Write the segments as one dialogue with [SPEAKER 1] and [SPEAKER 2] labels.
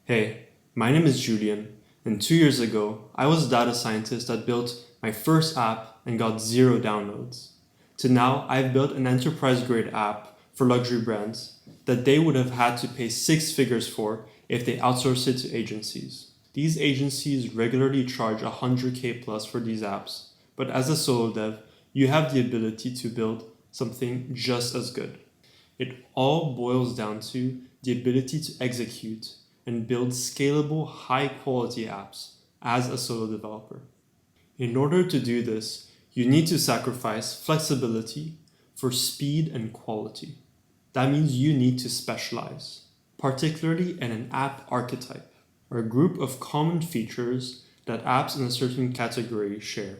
[SPEAKER 1] Hey, my name is Julian, and 2 years ago, I was a data scientist that built my first app and got 0 downloads. To now, I've built an enterprise-grade app for luxury brands that they would have had to pay 6 figures for if they outsourced it to agencies. These agencies regularly charge 100K plus for these apps, but as a solo dev, you have the ability to build something just as good. It all boils down to the ability to execute and build scalable, high-quality apps as a solo developer. In order to do this, you need to sacrifice flexibility for speed and quality. That means you need to specialize, particularly in an app archetype, or a group of common features that apps in a certain category share.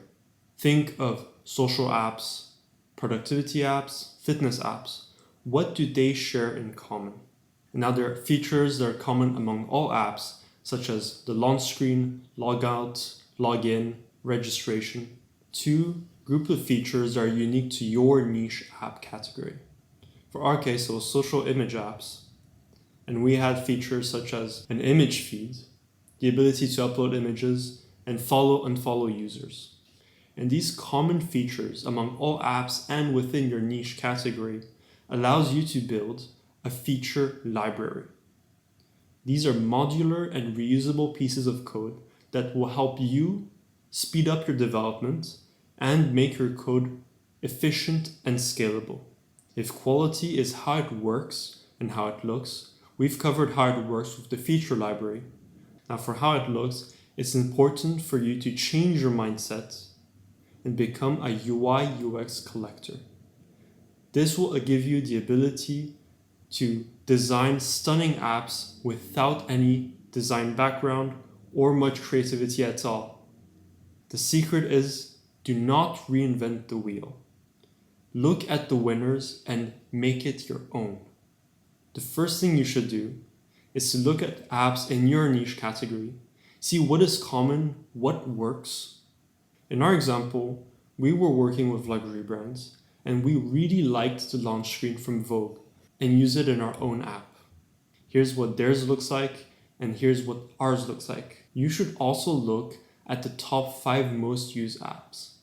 [SPEAKER 1] Think of social apps, productivity apps, fitness apps. What do they share in common? Now there are features that are common among all apps, such as the launch screen, logout, login, registration. 2 group of features that are unique to your niche app category. For our case, it was social image apps, and we had features such as an image feed, the ability to upload images, and follow and unfollow users. And these common features among all apps and within your niche category allows you to build a feature library. These are modular and reusable pieces of code that will help you speed up your development and make your code efficient and scalable. If quality is how it works and how it looks, we've covered how it works with the feature library. Now for how it looks, it's important for you to change your mindset and become a UI UX collector. This will give you the ability to design stunning apps without any design background or much creativity at all. The secret is, do not reinvent the wheel. Look at the winners and make it your own. The first thing you should do is to look at apps in your niche category, see what is common, what works. In our example, we were working with luxury brands, and we really liked the launch screen from Vogue and use it in our own app. Here's what theirs looks like, and here's what ours looks like. You should also look at the top 5 most used apps.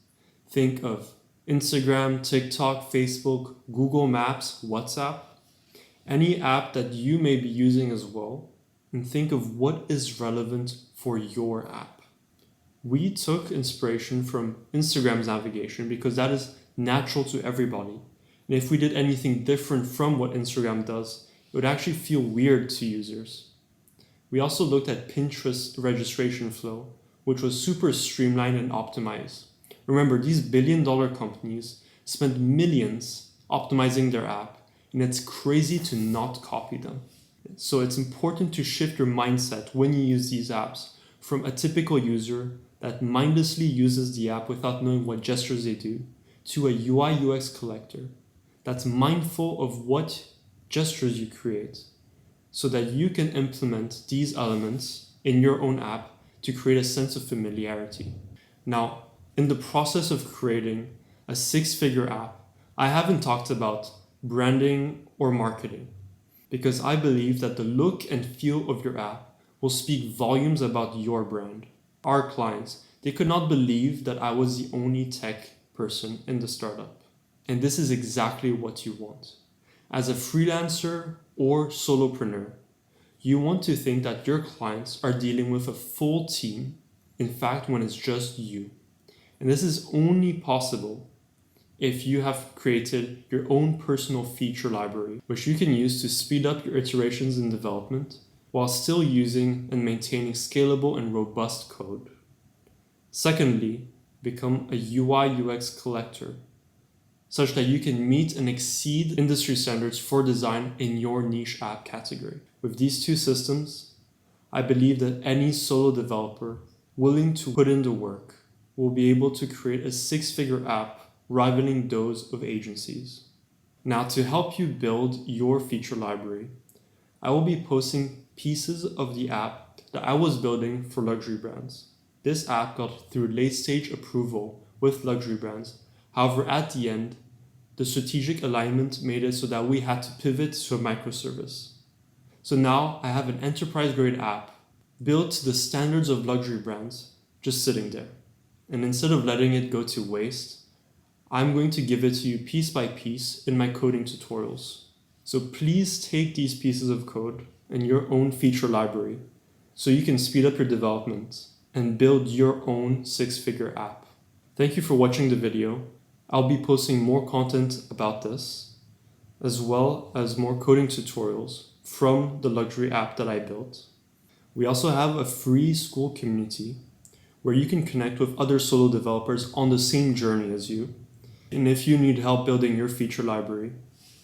[SPEAKER 1] Think of Instagram, TikTok, Facebook, Google Maps, WhatsApp, any app that you may be using as well, and think of what is relevant for your app. We took inspiration from Instagram's navigation because that is natural to everybody. And if we did anything different from what Instagram does, it would actually feel weird to users. We also looked at Pinterest's registration flow, which was super streamlined and optimized. Remember, these billion-dollar companies spend millions optimizing their app, and it's crazy to not copy them. So it's important to shift your mindset when you use these apps from a typical user that mindlessly uses the app without knowing what gestures they do to a UI UX collector that's mindful of what gestures you create so that you can implement these elements in your own app to create a sense of familiarity. Now, in the process of creating a 6-figure app, I haven't talked about branding or marketing because I believe that the look and feel of your app will speak volumes about your brand. Our clients, they could not believe that I was the only tech person in the startup. And this is exactly what you want. As a freelancer or solopreneur, you want to think that your clients are dealing with a full team, in fact, when it's just you. And this is only possible if you have created your own personal feature library, which you can use to speed up your iterations in development while still using and maintaining scalable and robust code. Secondly, become a UI UX collector, such that you can meet and exceed industry standards for design in your niche app category. With these 2 systems, I believe that any solo developer willing to put in the work will be able to create a 6-figure app rivaling those of agencies. Now, to help you build your feature library, I will be posting pieces of the app that I was building for luxury brands. This app got through late-stage approval with luxury brands. However, at the end, the strategic alignment made it so that we had to pivot to a microservice. So now I have an enterprise-grade app built to the standards of luxury brands, just sitting there. And instead of letting it go to waste, I'm going to give it to you piece by piece in my coding tutorials. So please take these pieces of code in your own feature library so you can speed up your development and build your own six-figure app. Thank you for watching the video. I'll be posting more content about this, as well as more coding tutorials from the luxury app that I built. We also have a free school community where you can connect with other solo developers on the same journey as you. And if you need help building your feature library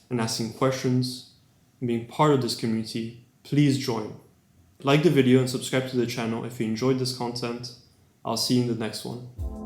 [SPEAKER 1] and asking questions and being part of this community, please join. Like the video and subscribe to the channel if you enjoyed this content. I'll see you in the next one.